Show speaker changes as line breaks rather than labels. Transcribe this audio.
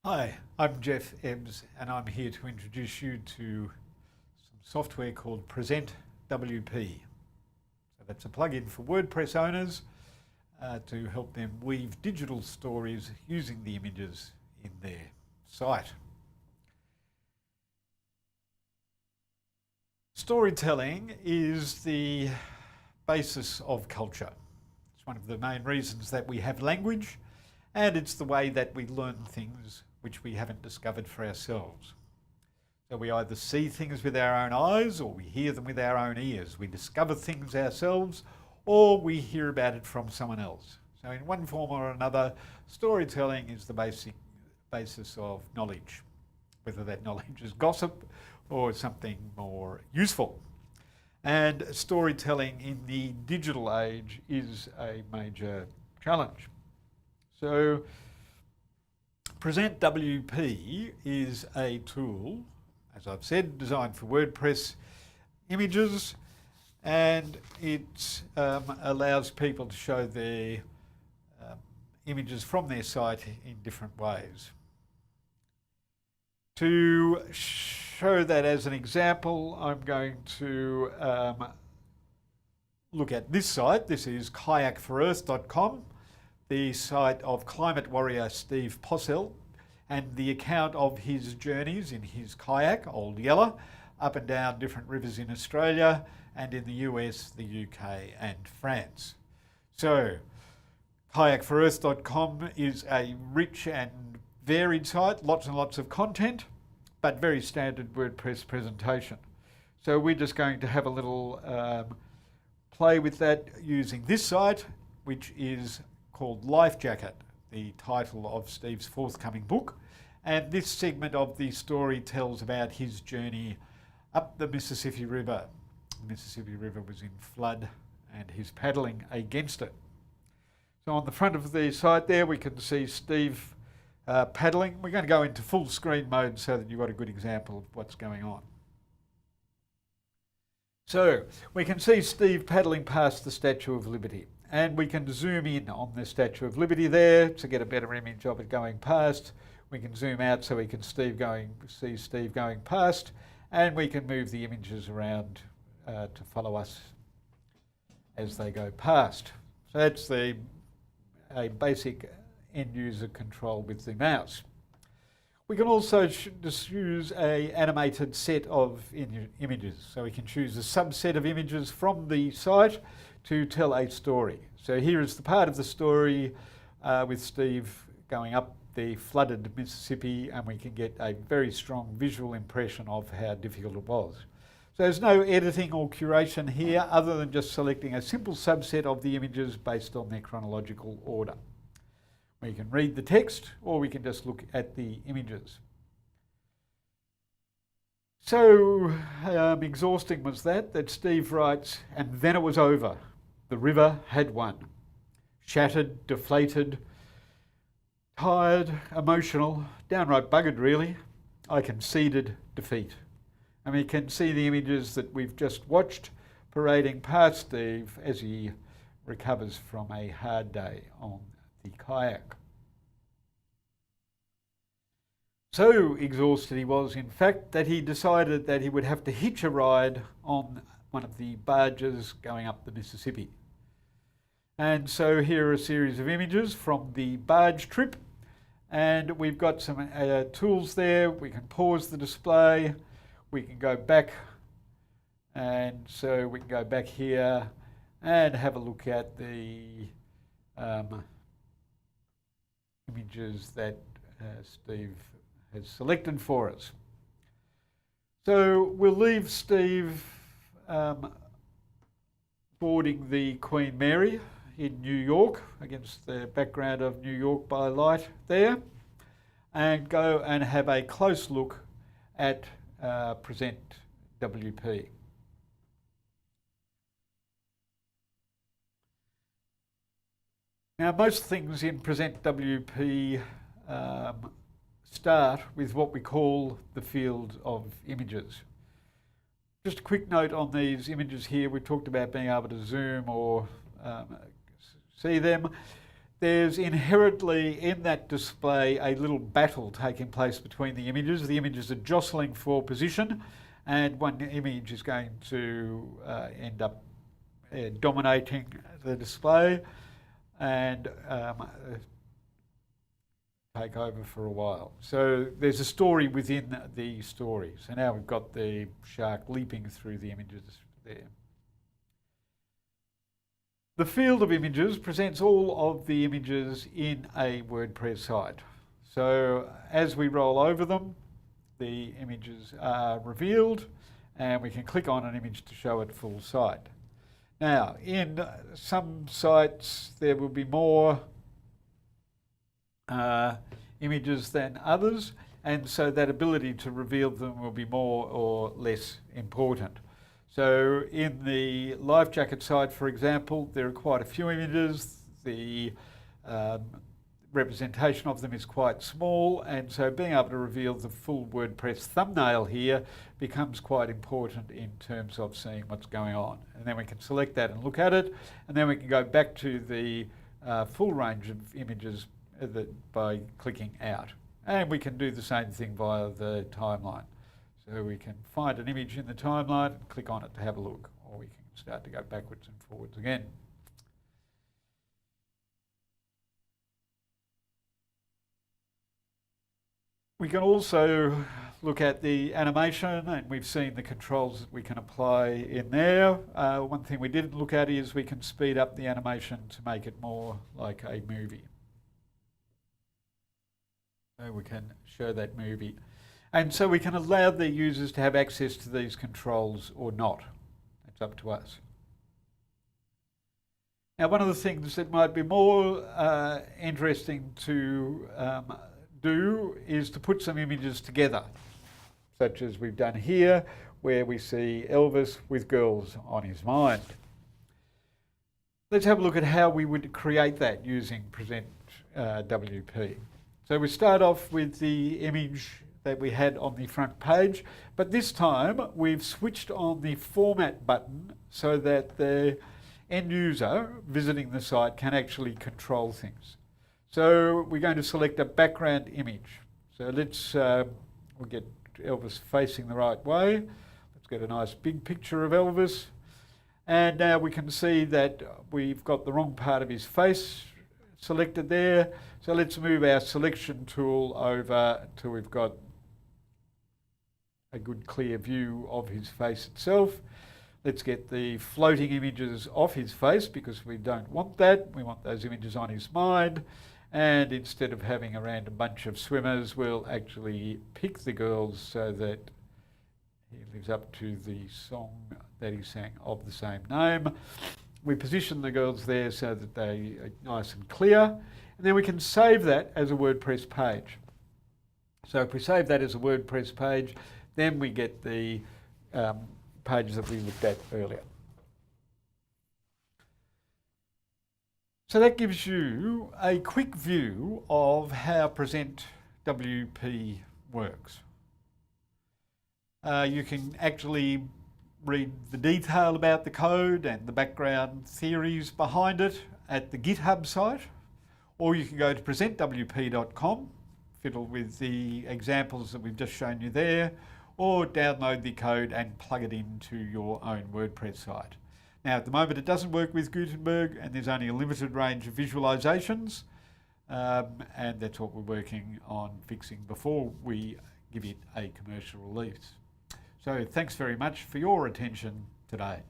Hi, I'm Jeff Ebbs and I'm here to introduce you to some software called Present WP. So that's a plugin for WordPress owners to help them weave digital stories using the images in their site. Storytelling is the basis of culture. It's one of the main reasons that we have language, and it's the way that we learn things which we haven't discovered for ourselves. So we either see things with our own eyes or we hear them with our own ears. We discover things ourselves or we hear about it from someone else. So in one form or another, storytelling is the basis of knowledge, whether that knowledge is gossip or something more useful. And storytelling in the digital age is a major challenge. So Present WP is a tool, as I've said, designed for WordPress images, and it allows people to show their images from their site in different ways. To show that as an example, I'm going to look at this site. This is kayakforearth.com. The site of climate warrior Steve Possell, and the account of his journeys in his kayak, Old Yeller, up and down different rivers in Australia and in the US, the UK and France. So kayakforearth.com is a rich and varied site, lots and lots of content, but very standard WordPress presentation. So we're just going to have a little play with that using this site, which is called Life Jacket, the title of Steve's forthcoming book. And this segment of the story tells about his journey up the Mississippi River. The Mississippi River was in flood and his paddling against it. So on the front of the site there, we can see Steve paddling. We're going to go into full screen mode so that you've got a good example of what's going on. So we can see Steve paddling past the Statue of Liberty. And we can zoom in on the Statue of Liberty there to get a better image of it going past. We can zoom out so we can see Steve going past, and we can move the images around to follow us as they go past. So that's a basic end-user control with the mouse. We can also just use an animated set of images. So we can choose a subset of images from the site to tell a story. So here is the part of the story with Steve going up the flooded Mississippi, and we can get a very strong visual impression of how difficult it was. So there's no editing or curation here other than just selecting a simple subset of the images based on their chronological order. We can read the text or we can just look at the images. So exhausting was that Steve writes, and then it was over. The river had won. Shattered, deflated, tired, emotional, downright buggered really, I conceded defeat. And we can see the images that we've just watched parading past Steve as he recovers from a hard day on the kayak. So exhausted he was, in fact, that he decided that he would have to hitch a ride on one of the barges going up the Mississippi. And so here are a series of images from the barge trip, and we've got some tools there. We can pause the display, we can go back, and so we can go back here and have a look at the images that Steve has selected for us. So we'll leave Steve boarding the Queen Mary in New York against the background of New York by light there, and go and have a close look at Present WP. Now most things in Present WP start with what we call the field of images. Just a quick note on these images here. We talked about being able to zoom or see them. there's inherently in that display a little battle taking place between the images. The images are jostling for position, and one image is going to end up dominating the display and take over for a while. So there's a story within the story. So now we've got the shark leaping through the images there. The field of images presents all of the images in a WordPress site. So as we roll over them, the images are revealed and we can click on an image to show it full site. Now, in some sites there will be more images than others, and so that ability to reveal them will be more or less important. So in the Life Jacket site, for example, there are quite a few images. The representation of them is quite small, and so being able to reveal the full WordPress thumbnail here becomes quite important in terms of seeing what's going on. And then we can select that and look at it, and then we can go back to the full range of images by clicking out. And we can do the same thing via the timeline. So we can find an image in the timeline and click on it to have a look, or we can start to go backwards and forwards again. We can also look at the animation, and we've seen the controls that we can apply in there. One thing we didn't look at is we can speed up the animation to make it more like a movie. So we can show that movie. And so we can allow the users to have access to these controls or not. It's up to us. Now, one of the things that might be more interesting to do is to put some images together, such as we've done here, where we see Elvis with girls on his mind. Let's have a look at how we would create that using Present WP. So we start off with the image that we had on the front page, but this time we've switched on the format button so that the end user visiting the site can actually control things. So we're going to select a background image. So let's, we'll get Elvis facing the right way. Let's get a nice big picture of Elvis. And now we can see that we've got the wrong part of his face selected there. So let's move our selection tool over till we've got a good clear view of his face itself. Let's get the floating images off his face because we don't want that. We want those images on his mind. And instead of having a random bunch of swimmers, we'll actually pick the girls so that he lives up to the song that he sang of the same name. We position the girls there so that they are nice and clear. And then we can save that as a WordPress page. So if we save that as a WordPress page, then we get the page that we looked at earlier. So that gives you a quick view of how Present WP works. You can actually read the detail about the code and the background theories behind it at the GitHub site, or you can go to presentwp.com, fiddle with the examples that we've just shown you there, or download the code and plug it into your own WordPress site. Now, at the moment, it doesn't work with Gutenberg, and there's only a limited range of visualizations, and that's what we're working on fixing before we give it a commercial release. So thanks very much for your attention today.